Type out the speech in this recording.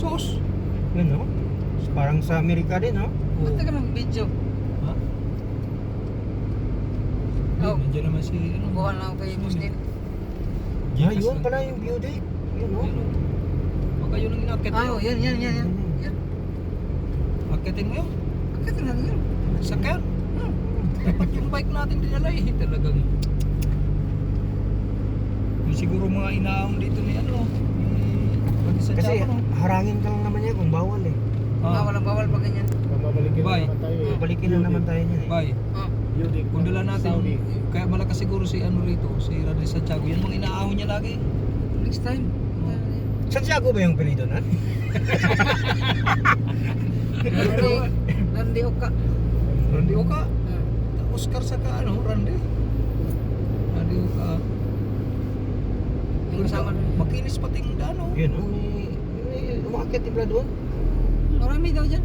Sos. Yun, no? Parang sa Amerika din, no? Ba't ka ng video? Ha? Oh. Nandiyan naman si ano. Kuha lang ako kay Mustin. Ah, yun pala yung view day. Yun, no? Baka yun ang inakit Ah, oh, yan. Yan. Akitin mo yun. Bakit na yun? Sakyan. Dapat yung bike natin dinala eh. Talagang. Yung siguro mga inaahon dito ni ano. Sa Kasi Java, no? harangin ka lang naman niya kung bawal eh. Walang bawal pa ganyan. Babalikin Bye. na naman tayo eh. Balikin na naman tayo niya eh. Bye. Oh. Yudik. Kung dala natin, Saudi. kaya malakas siguro si ano rito, si Radley Santiago. Yan mga inaahon niya lagi. Next time. Santiago ba yung pilido na? Randy Oka. Randy Oka. Oscar saka ano, Randy. Randy Oka. Yung kasama nun. Makinis pating dano. Yun, no? May umakit ibla doon. Marami daw dyan.